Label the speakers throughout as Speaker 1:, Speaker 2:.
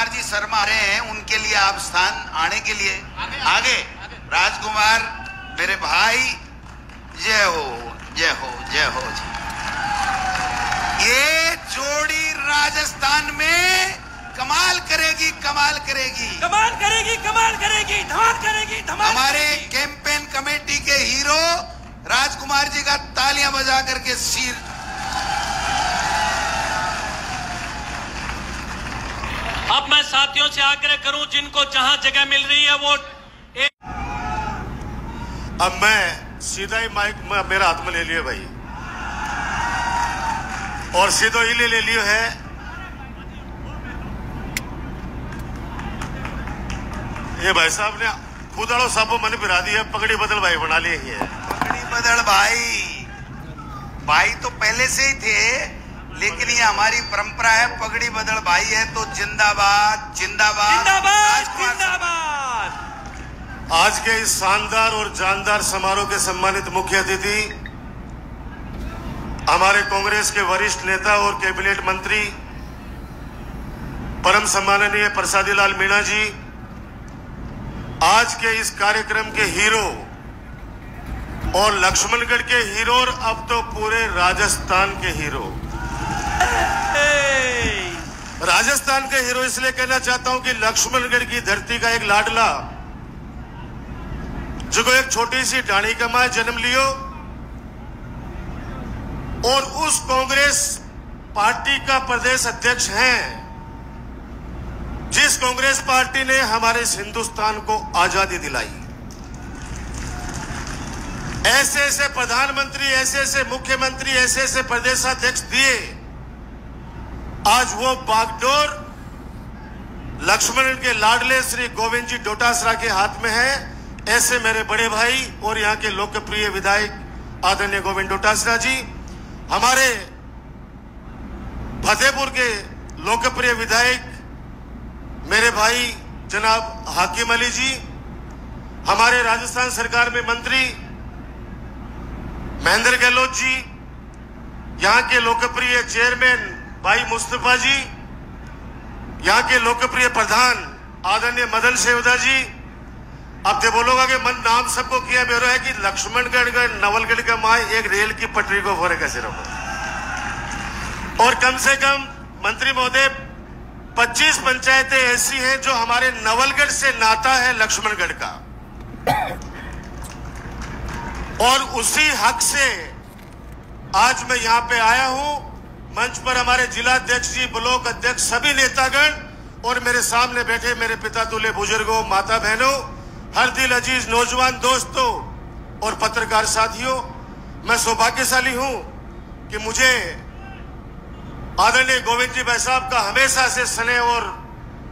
Speaker 1: राजकुमार जी शर्मा रहे हैं, उनके लिए आप स्थान आने के लिए आगे। राजकुमार मेरे भाई, जय हो जय हो जय हो जी। ये जोड़ी राजस्थान में कमाल करेगी, कमाल करेगी,
Speaker 2: कमाल करेगी, कमाल करेगी, धमाल करेगी, धमाल।
Speaker 1: हमारे कैंपेन कमेटी के हीरो राजकुमार जी का तालियां बजा करके सिर।
Speaker 2: अब मैं साथियों से आग्रह करूं, जिनको जहां जगह मिल रही है वो
Speaker 3: अब मैं सीधा ही माइक मेरा हाथ में ले लियो भाई, और सीधो ही ले लियो है। ये भाई साहब ने खुदाड़ो साबो मन फिरा दी है, पगड़ी बदल भाई बना लिए है।
Speaker 1: पगड़ी बदल भाई, भाई तो पहले से ही थे, लेकिन ये हमारी परंपरा है, पगड़ी बदल भाई है तो जिंदाबाद जिंदाबाद
Speaker 2: जिंदाबाद जिंदाबाद।
Speaker 3: आज के इस शानदार और जानदार समारोह के सम्मानित मुख्य अतिथि हमारे कांग्रेस के वरिष्ठ नेता और कैबिनेट मंत्री परम सम्माननीय प्रसादी लाल मीणा जी, आज के इस कार्यक्रम के हीरो और लक्ष्मणगढ़ के हीरो, और अब तो पूरे राजस्थान के हीरो। राजस्थान के हीरो इसलिए कहना चाहता हूं कि लक्ष्मणगढ़ की धरती का एक लाडला, जो एक छोटी सी ढाणी का मां जन्म लियो, और उस कांग्रेस पार्टी का प्रदेश अध्यक्ष हैं, जिस कांग्रेस पार्टी ने हमारे इस हिंदुस्तान को आजादी दिलाई। ऐसे ऐसे प्रधानमंत्री, ऐसे ऐसे मुख्यमंत्री, ऐसे ऐसे प्रदेशाध्यक्ष दिए, आज वो बागडोर लक्ष्मण के लाडले श्री गोविंद जी डोटासरा के हाथ में है। ऐसे मेरे बड़े भाई और यहाँ के लोकप्रिय विधायक आदरणीय गोविंद डोटासरा जी, हमारे फतेहपुर के लोकप्रिय विधायक मेरे भाई जनाब हाकिम अली जी, हमारे राजस्थान सरकार में मंत्री महेंद्र गहलोत जी, यहाँ के लोकप्रिय चेयरमैन भाई मुस्तफा जी, यहाँ के लोकप्रिय प्रधान आदरणीय मदन सेवदा जी। अब तो बोलोगा कि मन नाम सबको किया मेरा है कि लक्ष्मणगढ़ नवलगढ़ का माँ एक रेल की पटरी को फर्क है सिर्फ। और कम से कम मंत्री महोदय 25 पंचायतें ऐसी हैं जो हमारे नवलगढ़ से नाता है लक्ष्मणगढ़ का, और उसी हक से आज मैं यहाँ पे आया हूं। मंच पर हमारे जिलाध्यक्ष जी, ब्लॉक अध्यक्ष, सभी नेतागण और मेरे सामने बैठे मेरे पिता तुल्य बुजुर्गों, माता बहनों, हर दिल अजीज नौजवान दोस्तों और पत्रकार साथियों, मैं सौभाग्यशाली हूं कि मुझे आदरणीय गोविंद जी भाई साहब का हमेशा से स्नेह और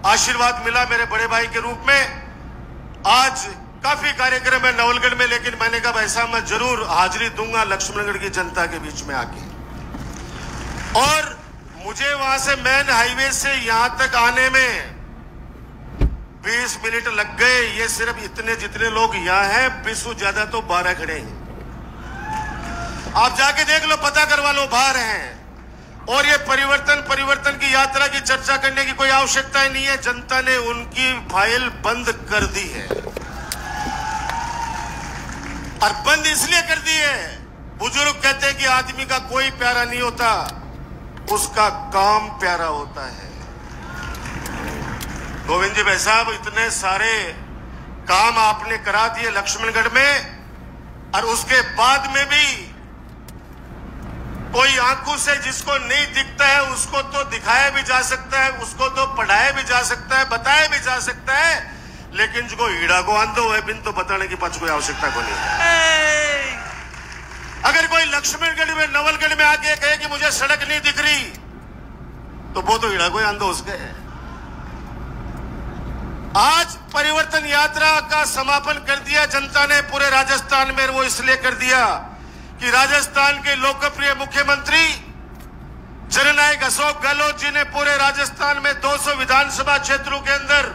Speaker 3: आशीर्वाद मिला मेरे बड़े भाई के रूप में। आज काफी कार्यक्रम है नवलगढ़ में, लेकिन मैंने कहा भाई साहब मैं जरूर हाजिरी दूंगा लक्ष्मणगढ़ की जनता के बीच में आके। और मुझे वहां से मेन हाईवे से यहां तक आने में 20 मिनट लग गए। ये सिर्फ इतने जितने लोग यहाँ हैं, 20 ज्यादा तो 12 खड़े हैं। आप जाके देख लो, पता करवा लो, बाहर हैं। और ये परिवर्तन की यात्रा की चर्चा करने की कोई आवश्यकता ही नहीं है। जनता ने उनकी फाइल बंद कर दी है, और बंद इसलिए कर दी है, बुजुर्ग कहते हैं कि आदमी का कोई प्यारा नहीं होता, उसका काम प्यारा होता है। गोविंद जी भाई साहब, इतने सारे काम आपने करा दिए लक्ष्मणगढ़ में, और उसके बाद में भी कोई आंखों से जिसको नहीं दिखता है उसको तो दिखाया भी जा सकता है, उसको तो पढ़ाया भी जा सकता है, बताया भी जा सकता है, लेकिन जो हीड़ा को अंधो है बिन तो बताने की पास कोई आवश्यकता को नहीं है। अगर कोई लक्ष्मणगढ़ में, नवलगढ़ में आके कहे कि मुझे सड़क नहीं दिख रही, तो वो तो हीड़ा को अंधो उसके है। आज परिवर्तन यात्रा का समापन कर दिया जनता ने पूरे राजस्थान में। वो इसलिए कर दिया कि राजस्थान के लोकप्रिय मुख्यमंत्री जननायक अशोक गहलोत जी ने पूरे राजस्थान में 200 विधानसभा क्षेत्रों के अंदर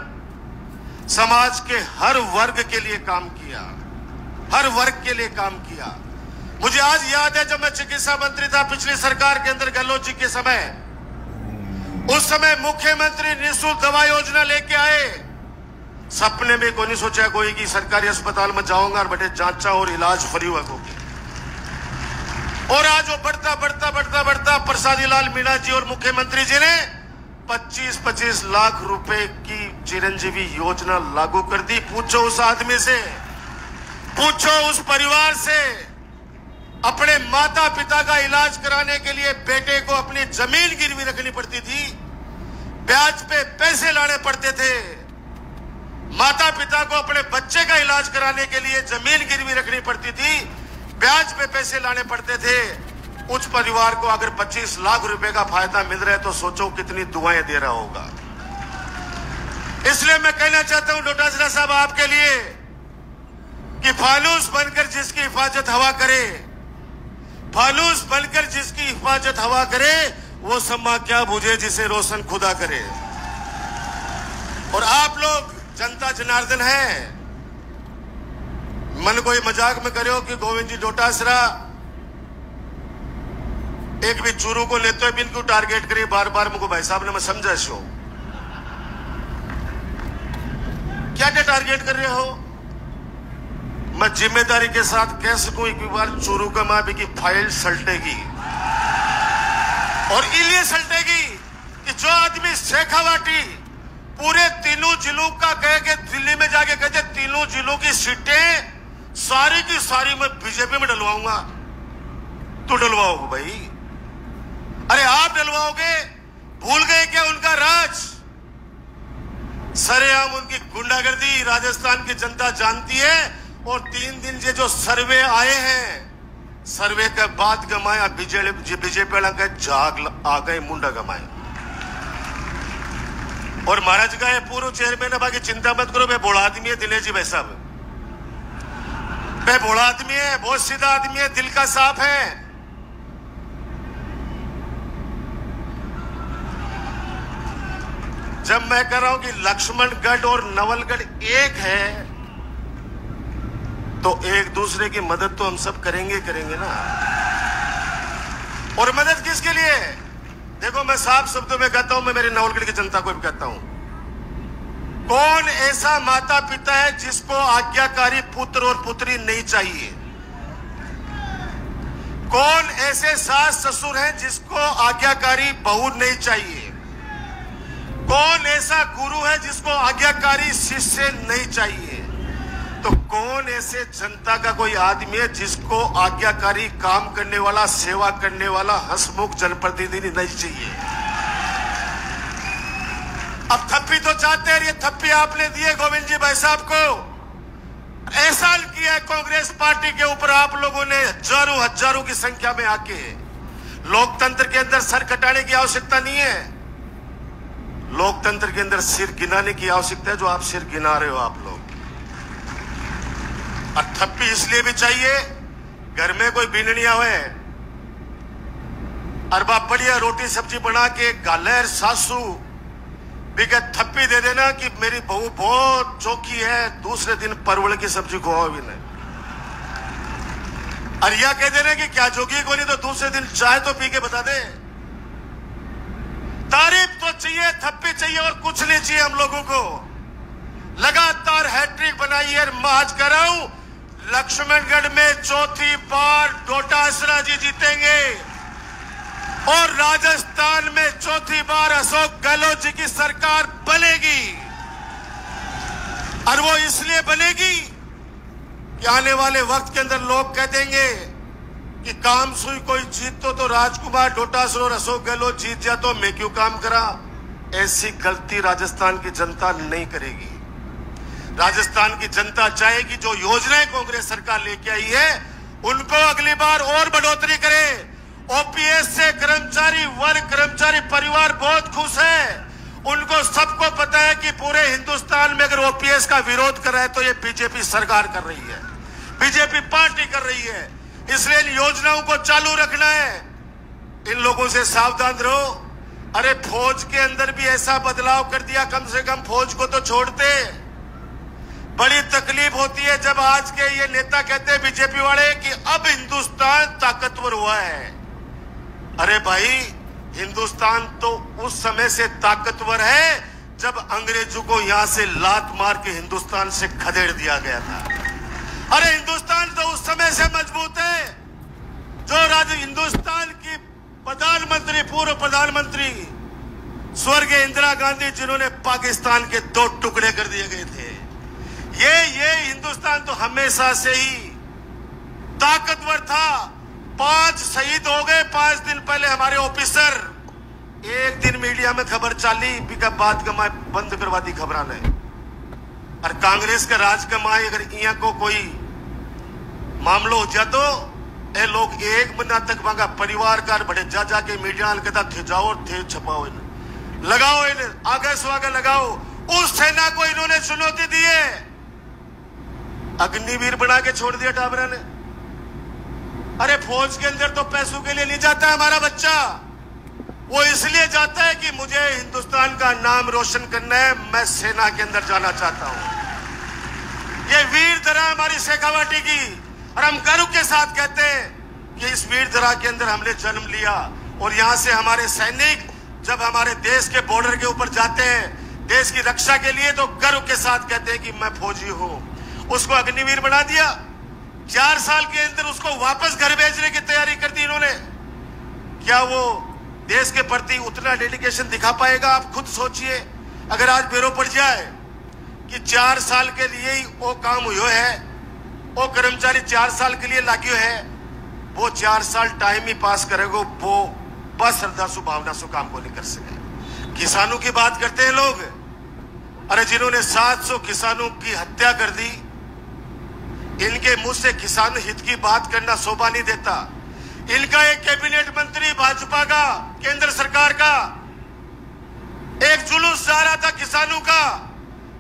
Speaker 3: समाज के हर वर्ग के लिए काम किया, हर वर्ग के लिए काम किया। मुझे आज याद है जब मैं चिकित्सा मंत्री था पिछली सरकार के अंदर गहलोत जी के समय, उस समय मुख्यमंत्री निःशुल्क दवा योजना लेके आए। सपने में कोई नहीं सोचा कोई कि सरकारी अस्पताल में जाऊंगा और बेटे जांचा और इलाज फ्री होगी। और आज वो बढ़ता प्रसादी लाल मीणा जी और मुख्यमंत्री जी ने 25-25 लाख रुपए की चिरंजीवी योजना लागू कर दी। पूछो उस आदमी से, पूछो उस परिवार से, अपने माता पिता का इलाज कराने के लिए बेटे को अपनी जमीन गिरवी रखनी पड़ती थी, ब्याज पे पैसे लाने पड़ते थे। माता पिता को अपने बच्चे का इलाज कराने के लिए जमीन गिरवी रखनी पड़ती थी, ब्याज पे पैसे लाने पड़ते थे। उस परिवार को अगर 25 लाख रुपए का फायदा मिल रहा है तो सोचो कितनी दुआएं दे रहा होगा। इसलिए मैं कहना चाहता हूं डोटासरा साहब आपके लिए कि फानूस बनकर जिसकी हिफाजत हवा करे, फानूस बनकर जिसकी हिफाजत हवा करे, वो सम्मा क्या बुझे जिसे रोशन खुदा करे। और आप लोग जनता जनार्दन है, मन कोई मजाक में करो कि गोविंद जी डोटासरा एक भी चूरू को लेते हुए इनको टारगेट करिए बार बार। मुझको भाई साहब ने मैं समझा शो क्या क्या टारगेट कर रहे हो। मैं जिम्मेदारी के साथ कह सकूं एक बार चूरू का माफी की फाइल सल्टेगी और इलिए सल्टेगी कि जो आदमी शेखावाटी पूरे तीनों जिलों का कह के दिल्ली में जाके कहते तीनों जिलों की सीटें सारी की सारी मैं बीजेपी में डलवाऊंगा। तो डलवाओगे भाई? अरे आप डलवाओगे? भूल गए क्या उनका राज? सरेआम उनकी गुंडागर्दी राजस्थान की जनता जानती है। और 3 दिन ये जो सर्वे आए हैं, सर्वे के बाद गमाया बीजेपी वाला के जाग आ गए मुंडा गमाए। और महाराज का पूर्व चेयरमैन है, बाकी चिंता मत करो, मैं बोला आदमी है दिनेश जी भाई साहब, मैं बोला आदमी है, बहुत सीधा आदमी है, दिल का साफ है। जब मैं कह रहा हूं कि लक्ष्मणगढ़ और नवलगढ़ एक है तो एक दूसरे की मदद तो हम सब करेंगे ना। और मदद किसके लिए? देखो मैं साफ शब्दों में कहता हूं, मैं मेरी नवलगढ़ की जनता को भी कहता हूं, कौन ऐसा माता पिता है जिसको आज्ञाकारी पुत्र और पुत्री नहीं चाहिए? कौन ऐसे सास ससुर हैं जिसको आज्ञाकारी बहू नहीं चाहिए? कौन ऐसा गुरु है जिसको आज्ञाकारी शिष्य नहीं चाहिए? तो कौन ऐसे जनता का कोई आदमी है जिसको आज्ञाकारी काम करने वाला, सेवा करने वाला हंसमुख जनप्रतिनिधि नहीं चाहिए? अब थप्पी तो चाहते हैं, ये थप्पी आपने दिए गोविंद जी भाई साहब को, एहसान किया है कांग्रेस पार्टी के ऊपर आप लोगों ने हजारों की संख्या में आके। लोकतंत्र के अंदर सर कटाने की आवश्यकता नहीं है, लोकतंत्र के अंदर सिर गिनाने की आवश्यकता है, जो आप सिर गिना रहे हो आप लोग। और थप्पी इसलिए भी चाहिए, घर में कोई बिननिया हुए और बाप बढ़िया रोटी सब्जी बना के गालेर सासू भी क्या थप्पी दे देना कि मेरी बहू बहुत चौकी है, दूसरे दिन परवल की सब्जी खुआओ भी नहीं। और यह कह देना कि क्या जोगी को नहीं, तो दूसरे दिन चाय तो पी के बता दे। तारीफ तो चाहिए, थप्पी चाहिए और कुछ नहीं चाहिए हम लोगों को। लगातार हैट्रिक बनाई है, मैं आज कर रहा हूं लक्ष्मणगढ़ में चौथी बार डोटासरा जी जीतेंगे और राजस्थान में चौथी बार अशोक गहलोत जी की सरकार बनेगी। और वो इसलिए बनेगी कि आने वाले वक्त के अंदर लोग कह देंगे कि काम सुई कोई जीतो तो राजकुमार डोटासरा और अशोक गहलोत जीत जा, तो मैं क्यों काम करा। ऐसी गलती राजस्थान की जनता नहीं करेगी। राजस्थान की जनता चाहेगी जो योजनाएं कांग्रेस सरकार लेके आई है उनको अगली बार और बढ़ोतरी करे। ओपीएस से कर्मचारी वर्ग, कर्मचारी परिवार बहुत खुश है। उनको सबको पता है कि पूरे हिंदुस्तान में अगर ओपीएस का विरोध कर रहा है तो ये बीजेपी सरकार कर रही है, बीजेपी पार्टी कर रही है। इसलिए इन योजनाओं को चालू रखना है। इन लोगों से सावधान रहो। अरे फौज के अंदर भी ऐसा बदलाव कर दिया, कम से कम फौज को तो छोड़ते। बड़ी तकलीफ होती है जब आज के ये नेता कहते हैं बीजेपी वाले कि अब हिंदुस्तान ताकतवर हुआ है। अरे भाई हिंदुस्तान तो उस समय से ताकतवर है जब अंग्रेजों को यहां से लात मार के हिंदुस्तान से खदेड़ दिया गया था। अरे हिंदुस्तान तो उस समय से मजबूत है जो राज्य हिंदुस्तान की प्रधानमंत्री, पूर्व प्रधानमंत्री स्वर्गीय इंदिरा गांधी, जिन्होंने पाकिस्तान के 2 टुकड़े कर दिए गए थे। ये हिंदुस्तान तो हमेशा से ही ताकतवर था। 5 शहीद हो गए 5 दिन पहले हमारे ऑफिसर। एक दिन मीडिया में खबर चाली बिका बात कमाए बंद करवा दी खबरा ने। और कांग्रेस का राज कमाए अगर यहाँ को कोई मामलो हो जाए तो ये लोग 1 महीना तक वहां परिवार का बड़े जा जाके मीडिया कहता थे जाओ थे छपाओ इन्हें, लगाओ इन्हें, आगे स्वागे लगाओ। उस सेना को इन्होंने चुनौती दी है, अग्निवीर बना के छोड़ दिया टाबरा ने। अरे फौज के अंदर तो पैसों के लिए नहीं जाता है हमारा बच्चा, वो इसलिए जाता है कि मुझे हिंदुस्तान का नाम रोशन करना है, मैं सेना के अंदर जाना चाहता हूं। ये वीर धरा हमारी शेखावाटी की, और हम गर्व के साथ कहते हैं कि इस वीर धरा के अंदर हमने जन्म लिया। और यहां से हमारे सैनिक जब हमारे देश के बॉर्डर के ऊपर जाते हैं देश की रक्षा के लिए, तो गर्व के साथ कहते हैं कि मैं फौजी हूं। उसको अग्निवीर बना दिया, 4 साल के अंदर उसको वापस घर भेजने की तैयारी कर दी इन्होंने। क्या वो देश के प्रति उतना डेडिकेशन दिखा पाएगा? आप खुद सोचिए। अगर आज ब्यूरो पड़ जाए कि 4 साल के लिए ही वो काम हुआ है, वो कर्मचारी 4 साल के लिए लाग्यो है, वो 4 साल टाइम ही पास करेगा, वो बस श्रद्धा सुभावना से काम को नहीं कर सके। किसानों की बात करते हैं लोग, अरे जिन्होंने 700 किसानों की हत्या कर दी, इनके मुंह से किसान हित की बात करना शोभा नहीं देता। इनका एक कैबिनेट मंत्री भाजपा का, केंद्र सरकार का, एक जुलूस जा रहा था किसानों का,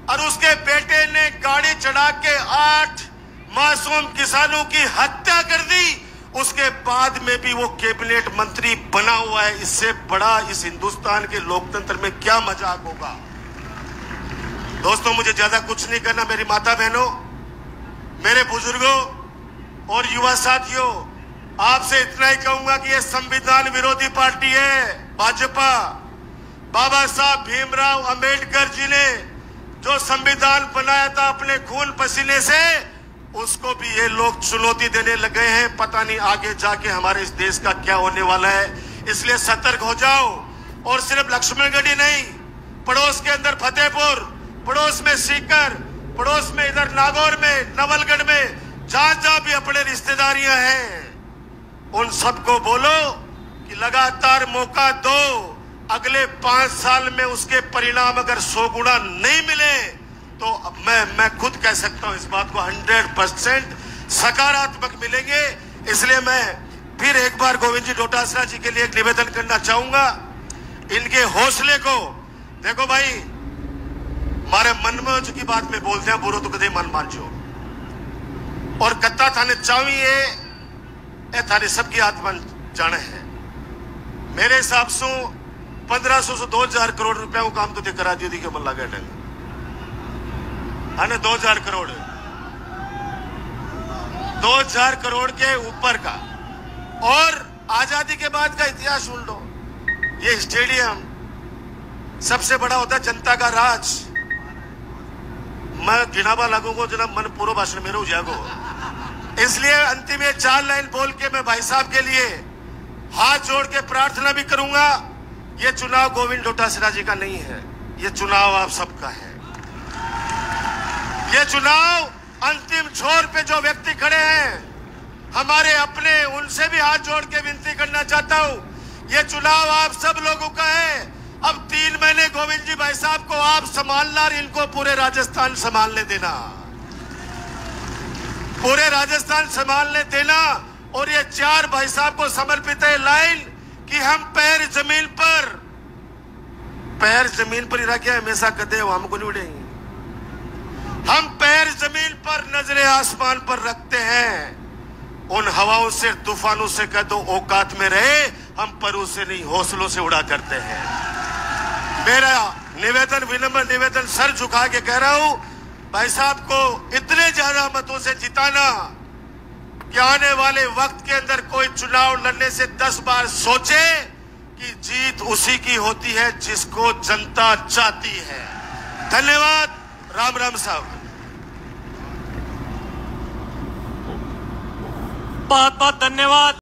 Speaker 3: और उसके बेटे ने गाड़ी चढ़ा के 8 मासूम किसानों की हत्या कर दी। उसके बाद में भी वो कैबिनेट मंत्री बना हुआ है। इससे बड़ा इस हिंदुस्तान के लोकतंत्र में क्या मजाक होगा? दोस्तों, मुझे ज्यादा कुछ नहीं करना। मेरी माता बहनों, मेरे बुजुर्गों और युवा साथियों, आपसे इतना ही कहूंगा कि ये संविधान विरोधी पार्टी है भाजपा। बाबा साहब भीमराव अंबेडकर जी ने जो संविधान बनाया था अपने खून पसीने से, उसको भी ये लोग चुनौती देने लगे हैं। पता नहीं आगे जाके हमारे इस देश का क्या होने वाला है। इसलिए सतर्क हो जाओ। और सिर्फ लक्ष्मणगढ़ ही नहीं, पड़ोस के अंदर फतेहपुर, पड़ोस में सीकर, पड़ोस में इधर नागौर में, नवलगढ़ में, जहां जहां भी अपने रिश्तेदारियां हैं, उन सबको बोलो कि लगातार मौका दो। अगले 5 साल में उसके परिणाम अगर 100 गुना नहीं मिले तो मैं खुद कह सकता हूं इस बात को 100% सकारात्मक मिलेंगे। इसलिए मैं फिर एक बार गोविंद जी डोटासरा जी के लिए एक निवेदन करना चाहूंगा, इनके हौसले को देखो भाई। मारे मन में जो की बात में बोलते हैं बुरो तो कदे मन मान जो, और कत्ता थाने चावी ए थाने सबकी आत्मा जाने है। मेरे हिसाब से 1500 से 2000 करोड़ रुपया वो काम तो करा दियो के मन लगा है 2000 करोड़ 2000 करोड़ के ऊपर का। और आजादी के बाद का इतिहास सुन लो, ये स्टेडियम सबसे बड़ा होता है जनता का राज। मैं गिनावा लगूंगा जनाब, मन पूरा भाषण मेरे हो जाएगा। इसलिए अंतिम ये 4 लाइन बोल के मैं भाई साहब के लिए हाथ जोड़ के प्रार्थना भी करूंगा। ये चुनाव गोविंद डोटासरा जी का नहीं है, ये चुनाव आप सबका है। ये चुनाव अंतिम छोर पे जो व्यक्ति खड़े हैं हमारे अपने, उनसे भी हाथ जोड़ के विनती करना चाहता हूं, ये चुनाव आप सब लोगों का है। अब 3 महीने गोविंद जी भाई साहब को आप संभालना और इनको पूरे राजस्थान संभालने देना, पूरे राजस्थान संभालने देना। और ये 4 भाई साहब को समर्पित है लाइन कि हम पैर जमीन पर ही रखे हमेशा कदे हमको नहीं उड़ेंगे। हम पैर जमीन पर, नजरें आसमान पर रखते हैं। उन हवाओं से, तूफानों से कह दो औकात में रहे, हम परों से नहीं हौसलों से उड़ा करते हैं। मेरा निवेदन, विनम्र निवेदन, सर झुका के कह रहा हूं, भाई साहब को इतने ज्यादा मतों से जिताना कि आने वाले वक्त के अंदर कोई चुनाव लड़ने से 10 बार सोचे कि जीत उसी की होती है जिसको जनता चाहती है। धन्यवाद। राम राम साहब।
Speaker 2: बहुत बहुत धन्यवाद।